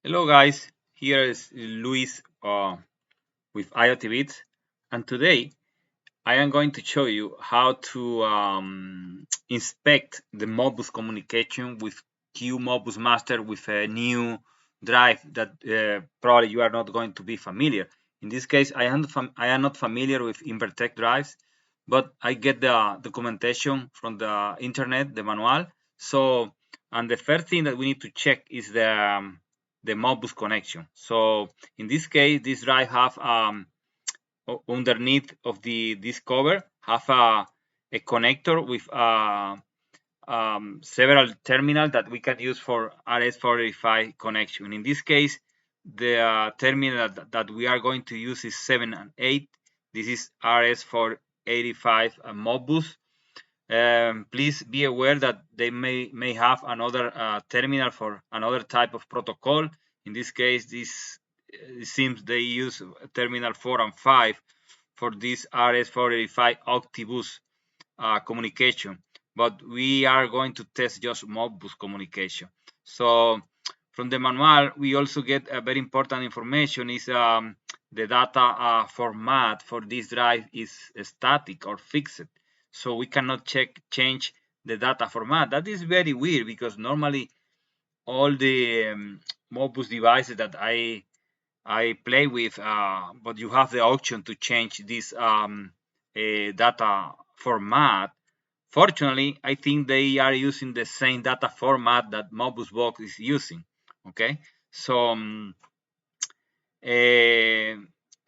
Hello guys, here is Luis with IoT Bits, and today I am going to show you how to inspect the Mobus communication with QmodbusMaster with a new drive that probably you are not going to be familiar. In this case, I am not familiar with Invertek drives, but I get the documentation from the internet, the manual. So, and the first thing that we need to check is the Modbus connection. So, in this case, this drive have underneath of this cover have a connector with several terminals that we can use for RS485 connection. In this case, the terminal that we are going to use is 7 and 8. This is RS485 Mobus. Please be aware that they may have another terminal for another type of protocol. In this case, this it seems they use terminal 4 and 5 for this RS485 Optibus communication, but we are going to test just Modbus communication. So from the manual, we also get a very important information is the data format for this drive is static or fixed. So we cannot change the data format. That is very weird because normally all the Modbus devices that I play with, but you have the option to change this data format. Fortunately, I think they are using the same data format that Mobus Box is using. Okay, so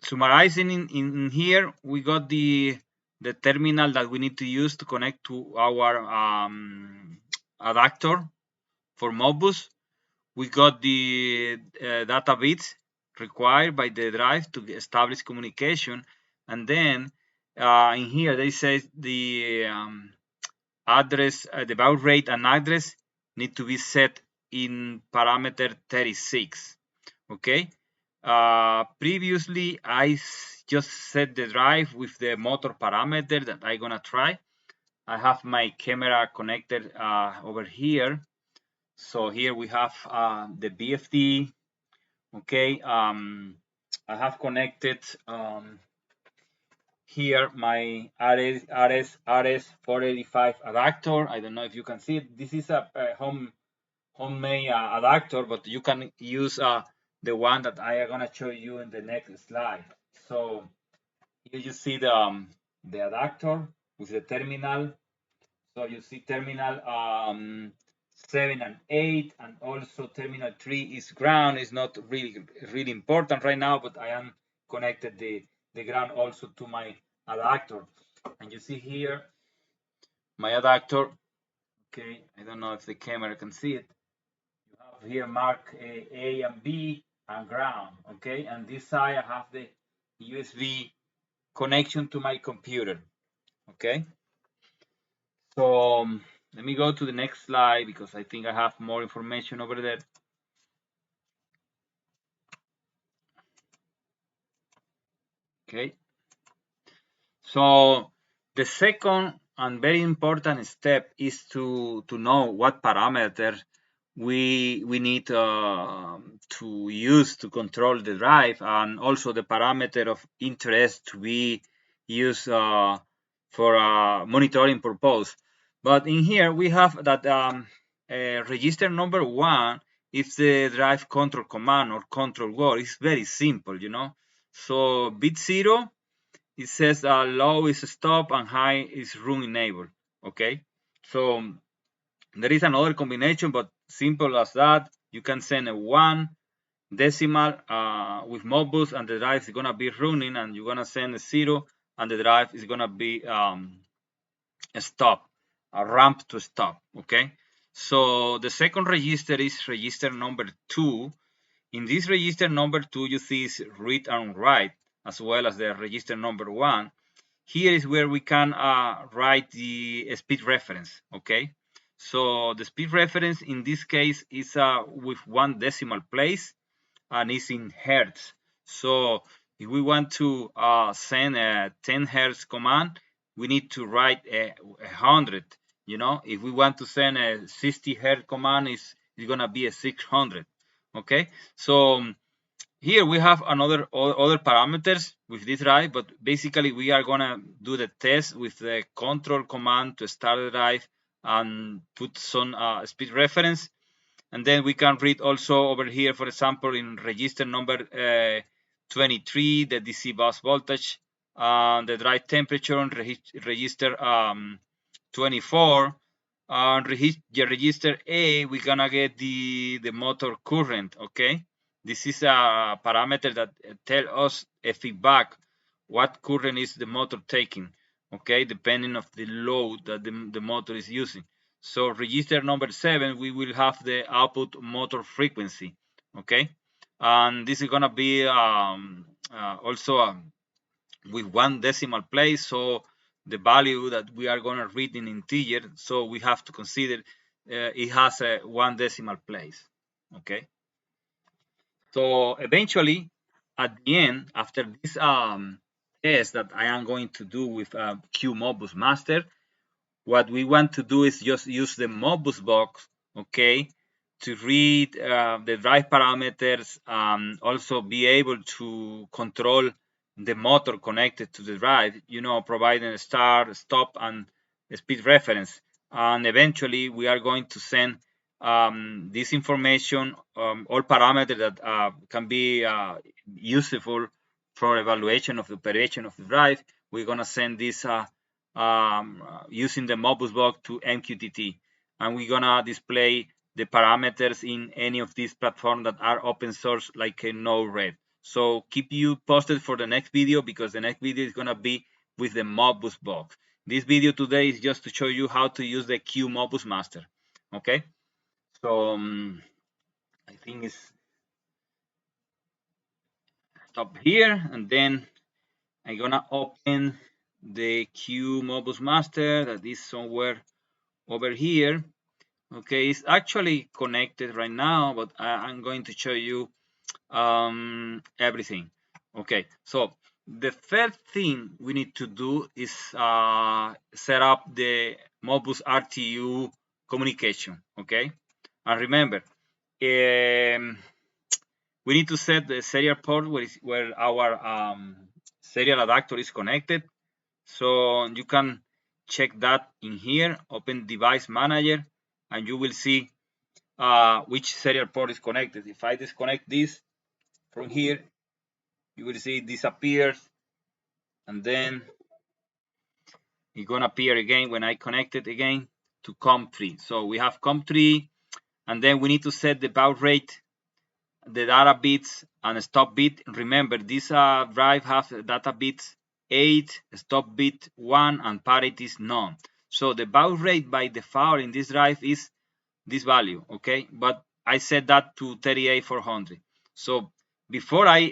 summarizing in here, we got the terminal that we need to use to connect to our adapter for Mobus. We got the data bits required by the drive to establish communication, and then in here they say the address, the baud rate and address need to be set in parameter 36. Okay. Previously, I just set the drive with the motor parameter that I'm gonna try. I have my camera connected over here. So here we have the BFD. Okay, I have connected here my RS485 adapter. I don't know if you can see it. This is a homemade adapter, but you can use the one that I am gonna show you in the next slide. So here you see the adapter with the terminal. So you see terminal 7 and 8, and also terminal 3 is ground. Is not really important right now, but I am connected the ground also to my adapter. And you see here my adapter. Okay, I don't know if the camera can see it. You have here mark A and B and ground. Okay, and this side I have the USB connection to my computer. Okay, so let me go to the next slide because I think I have more information over there. Okay, so the second and very important step is to know what parameter we need to use to control the drive, and also the parameter of interest to be used for monitoring purpose. But in here we have that register number 1 is the drive control command or control word. It's very simple, you know. So bit 0, it says low is stop and high is run enable. Okay, so there is another combination, but simple as that. You can send a 1 decimal with Modbus, and the drive is gonna be running, and you're gonna send a 0, and the drive is gonna be a stop, a ramp to stop. Okay, so the second register is register number 2. In this register number 2, you see is read and write, as well as the register number 1. Here is where we can write the speed reference. Okay, so the speed reference in this case is with 1 decimal place, and is in hertz. So if we want to send a 10 hertz command, we need to write 100. You know, if we want to send a 60 hertz command, it's gonna be a 600. Okay, so here we have other parameters with this drive, but basically we are gonna do the test with the control command to start the drive and put some speed reference, and then we can read also over here, for example, in register number 23, the DC bus voltage, the drive temperature on register 24. On register A, we're gonna get the motor current. Okay, this is a parameter that tell us a feedback what current is the motor taking. Okay, depending of the load that the motor is using. So register number 7, we will have the output motor frequency. Okay, and this is gonna be also with 1 decimal place. So the value that we are gonna read in integer, so we have to consider it has a 1 decimal place. Okay. So eventually, at the end, after this test that I am going to do with QmodbusMaster, what we want to do is just use the Mobus box, okay, to read the drive parameters, also be able to control the motor connected to the drive, providing a start, stop, and a speed reference. And eventually, we are going to send this information, all parameters that can be useful for evaluation of the operation of the drive. We're going to send this using the Mobus box to MQTT, and we're gonna display the parameters in any of these platforms that are open source, like a Node-RED. So keep you posted for the next video, because the next video is gonna be with the Mobus box. This video today is just to show you how to use the QmodbusMaster. Okay, so I think it's stop here, and then I'm gonna open the QmodbusMaster that is somewhere over here. Okay, it's actually connected right now, but I'm going to show you everything. Okay, so the first thing we need to do is set up the Mobus RTU communication. Okay, and remember, we need to set the serial port where our serial adapter is connected. So you can check that in here, open device manager, and you will see which serial port is connected. If I disconnect this from here, you will see it disappears, and then it's gonna appear again when I connect it again to COM3. So we have COM3, and then we need to set the baud rate, the data bits, and stop bit. Remember, this drive has data bits 8, stop bit 1, and parity is none. So the baud rate by default in this drive is this value, okay? But I set that to 38400. So before I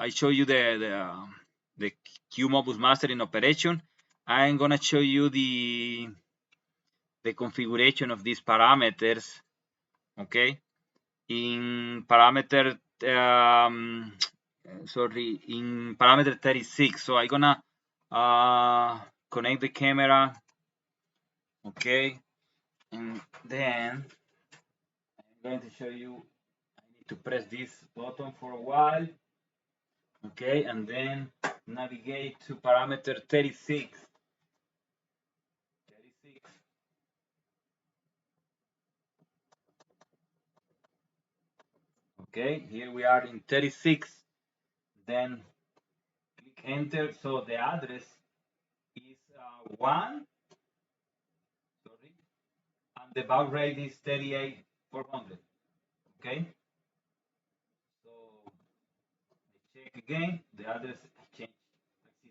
show you the QmodbusMaster in operation, I'm gonna show you the configuration of these parameters, okay? In parameter in parameter 36. So I'm gonna connect the camera, okay, and then I'm going to show you. I need to press this button for a while, okay, and then navigate to parameter 36. Okay, here we are in 36. Then click enter. So the address is 1, sorry, and the baud rate is 38400. Okay, so I check again. The address changed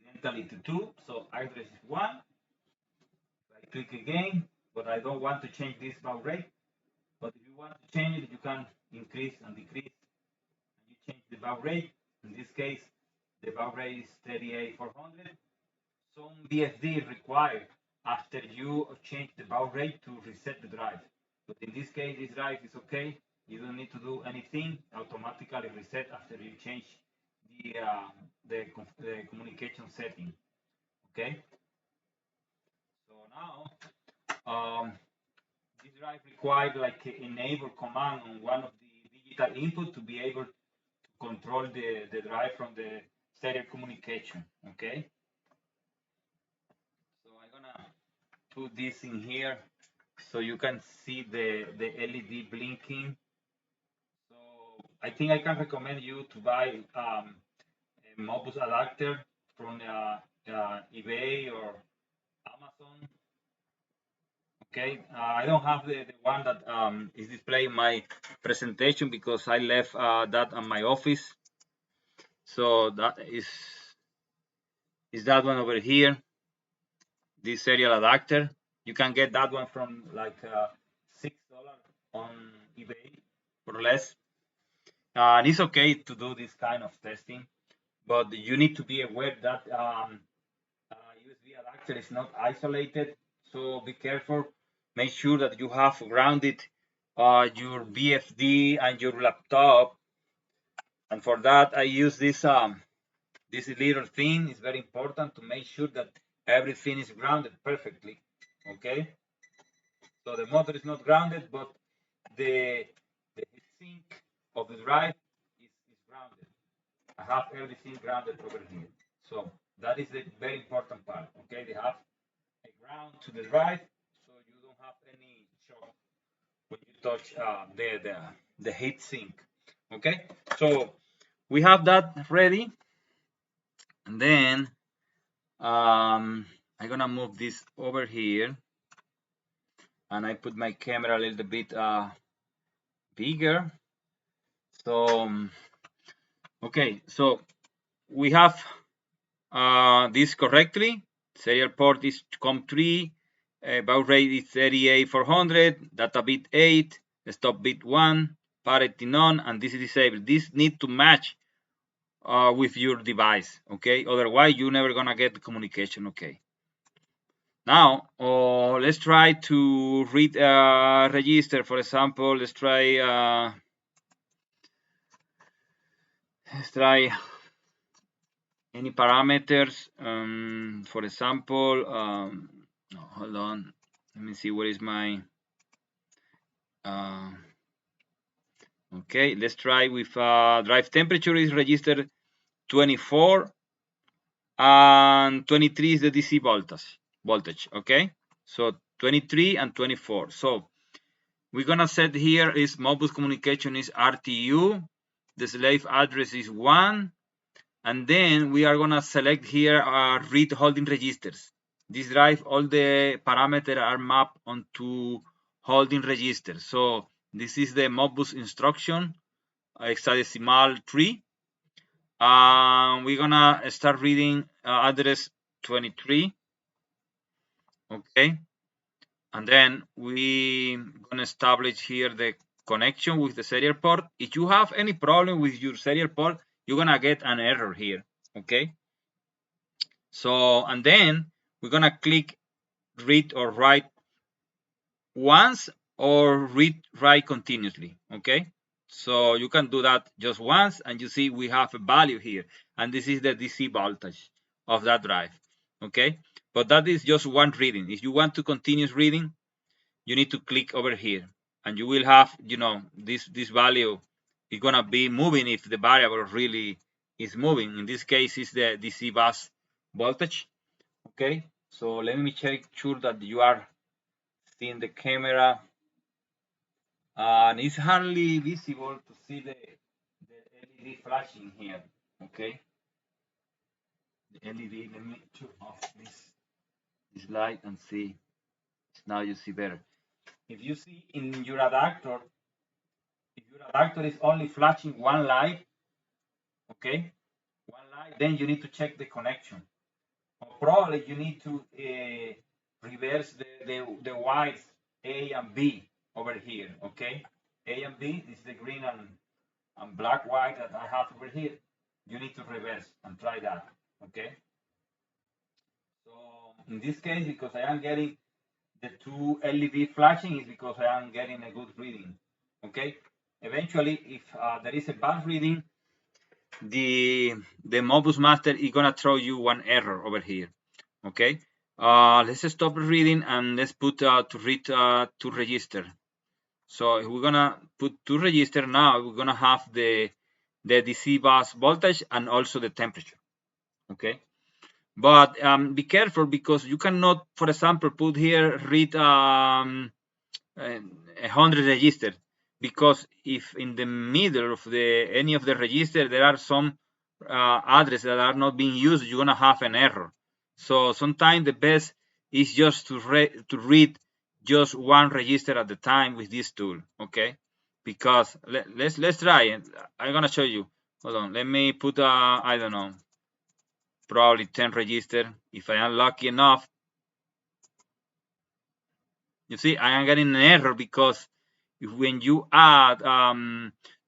accidentally to 2, so address is 1. I click again, but I don't want to change this baud rate. But if you want to change it, you can increase and decrease, and you change the baud rate. In this case, the baud rate is 38400. Some BSD required after you change the baud rate to reset the drive. But in this case, this drive is okay. You don't need to do anything. Automatically reset after you change the communication setting. Okay. So now this drive required like enable command on one of the digital input to be able to control the drive from the serial communication. Okay. So I'm gonna put this in here so you can see the LED blinking. So I think I can recommend you to buy a Mobus adapter from eBay or Amazon. Okay, I don't have the one that is displaying my presentation because I left that at my office. So that is that one over here, this serial adapter. You can get that one from like $6 on eBay or less. And it's okay to do this kind of testing, but you need to be aware that USB adapter is not isolated, so be careful. Make sure that you have grounded your VFD and your laptop. And for that, I use this this little thing. It's very important to make sure that everything is grounded perfectly. Okay. So the motor is not grounded, but the sink of the drive is grounded. I have everything grounded over here. So that is the very important part. Okay, they have a ground to the drive, so you don't have any shock when you touch the heat sink. Okay, so we have that ready, and then I'm gonna move this over here, and I put my camera a little bit bigger. So okay, so we have this correctly. Serial port is COM3, baud rate is 38400, data bit 8, stop bit 1, parity none, and this is disabled. This need to match with your device, okay? Otherwise, you're never gonna get the communication, okay? Now, let's try to read a register. For example, let's try any parameters. For example, no, hold on. Let me see where is my. Okay, let's try with drive temperature is registered 24 and 23 is the DC voltage. Okay, so 23 and 24. So we're gonna set here is Mobus communication is RTU. The slave address is 1. And then we are gonna select here read holding registers. This drive, all the parameters are mapped onto holding registers. So this is the Modbus instruction, hexadecimal 3. We're gonna start reading address 23. Okay. And then we gonna establish here the connection with the serial port. If you have any problem with your serial port, you're gonna get an error here. Okay. So, and then we're gonna click read or write once or read write continuously. Okay. So you can do that just once and you see we have a value here. And this is the DC voltage of that drive. Okay. But that is just one reading. If you want to continue reading, you need to click over here and you will have, you know, this value is gonna be moving if the variable really is moving. In this case, is the DC bus voltage. Okay, so let me check sure that you are seeing the camera, and it's hardly visible to see the LED flashing here. Okay, the LED. Let me turn off this light and see. Now you see better. If you see in your adapter, if your adapter is only flashing one light, okay, one light, then you need to check the connection. Or probably you need to reverse the wires A and B over here, okay? A and B is the green and black wire that I have over here. You need to reverse and try that, okay? So in this case, because I am getting the two LED flashing, is because I am getting a good reading, okay? Eventually, if there is a bad reading, the MobusMaster is gonna throw you one error over here. Okay, let's stop reading and let's put to read to register. So if we're gonna put 2 registers now, we're gonna have the DC bus voltage and also the temperature. Okay, but be careful because you cannot, for example, put here read 100 registers, because if in the middle of any of the register there are some addresses that are not being used, you're gonna have an error. So sometimes the best is just to read just one register at the time with this tool. Okay, because let's try it. I'm gonna show you. Hold on, let me put I don't know, probably 10 register. If I am lucky enough, you see I am getting an error because when you add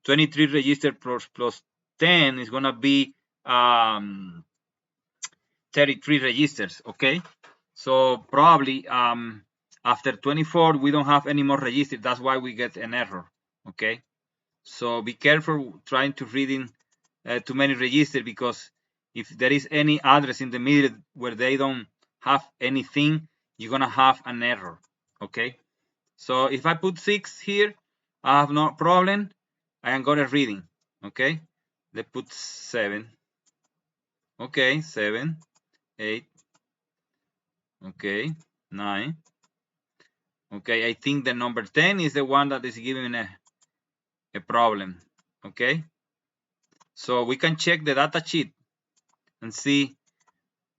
23 register plus 10, it's gonna be 33 registers. Okay, so probably after 24 we don't have any more registers. That's why we get an error. Okay, so be careful trying to reading too many registers, because if there is any address in the middle where they don't have anything, you're gonna have an error. Okay, so if I put 6 here, I have no problem. I am gonna reading. Okay, let's put 7. Okay, 7, 8. Okay, 9. Okay, I think the number 10 is the one that is giving a problem. Okay, so we can check the data sheet and see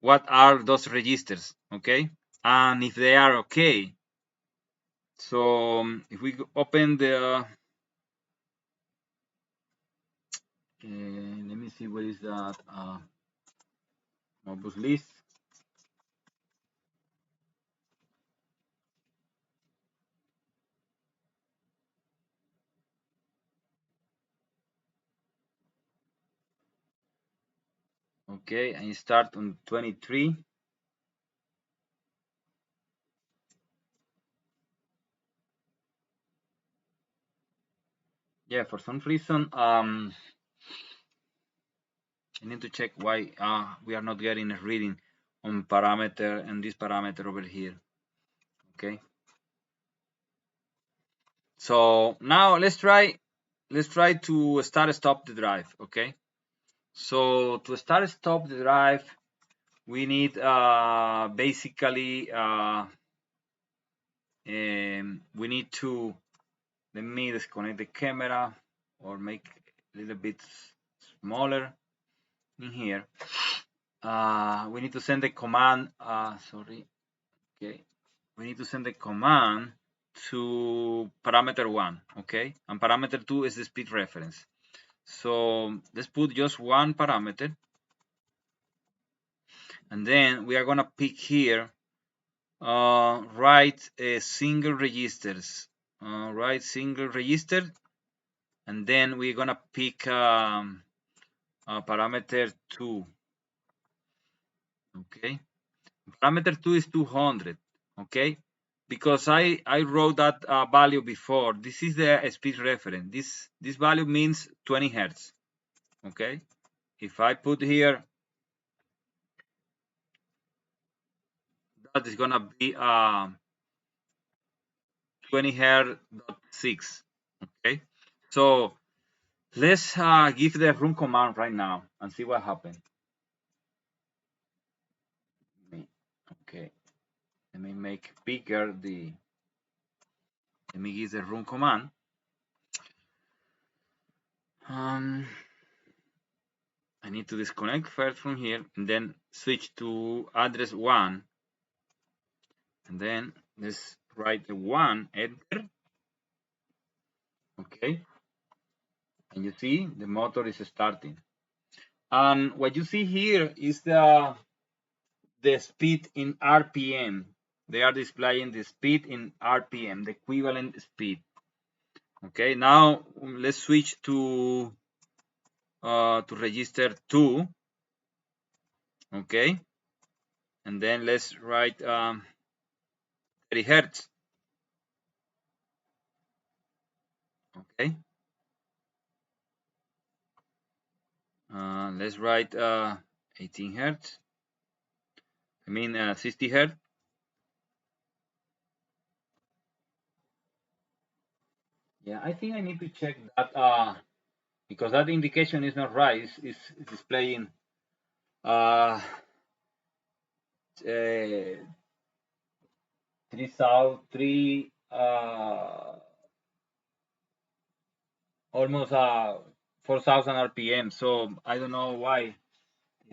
what are those registers. Okay, and if they are okay. So if we open the let me see, what is that Mobus list. Okay, and start on 23. Yeah, for some reason, I need to check why we are not getting a reading on parameter and this parameter over here. Okay. So now let's try to start stop the drive. Okay. So to start stop the drive, we need basically we need to, let me disconnect the camera or make a little bit smaller in here. We need to send the command, sorry, okay. We need to send the command to parameter 1, okay? And parameter 2 is the speed reference. So let's put just one parameter. And then we are gonna pick here, write a single registers, write single register. And then we're gonna pick parameter 2, okay? Parameter 2 is 200, okay? Because I wrote that value before. This is the speed reference. This value means 20 hertz, okay? If I put here, that is gonna be 20 hertz 6, okay? So let's give the run command right now and see what happens. Okay, let me make bigger the. Let me give the run command. I need to disconnect first from here and then switch to address 1. And then let's write the 1, enter. Okay. And you see the motor is starting. And what you see here is the speed in RPM. They are displaying the speed in RPM, the equivalent speed. Okay, now let's switch to register 2. Okay, and then let's write 30 hertz. Okay, let's write 18 hertz. I mean 60 hertz. Yeah, I think I need to check that because that indication is not right. It's displaying uh, 3,003 almost 4,000 RPM. So I don't know why is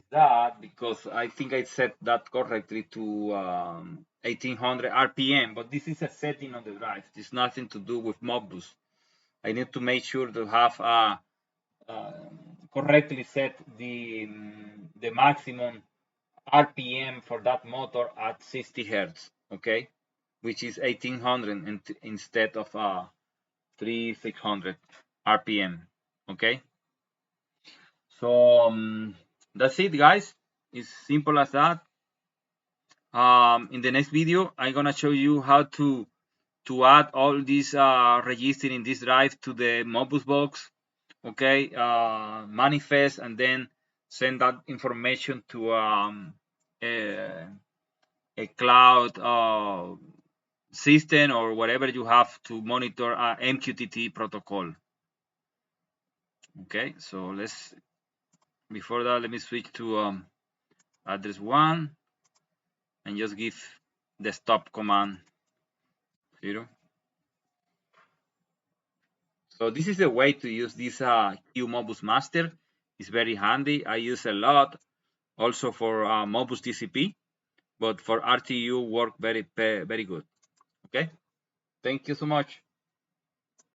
that, because I think I set that correctly to 1800 RPM, but this is a setting on the drive. It's nothing to do with Mobus. I need to make sure to have uh, correctly set the maximum RPM for that motor at 60 hertz, okay, which is 1800 instead of 3600 RPM, okay. So that's it, guys. It's simple as that. In the next video, I'm gonna show you how to add all these register in this drive to the Mobus box, okay, manifest, and then send that information to a, a cloud system or whatever you have to monitor MQTT protocol. Okay, so before that, let me switch to address 1 and just give the stop command 0. So this is the way to use this QmodbusMaster. It's very handy. I use a lot also for Mobus TCP, but for RTU work very good. Okay, thank you so much.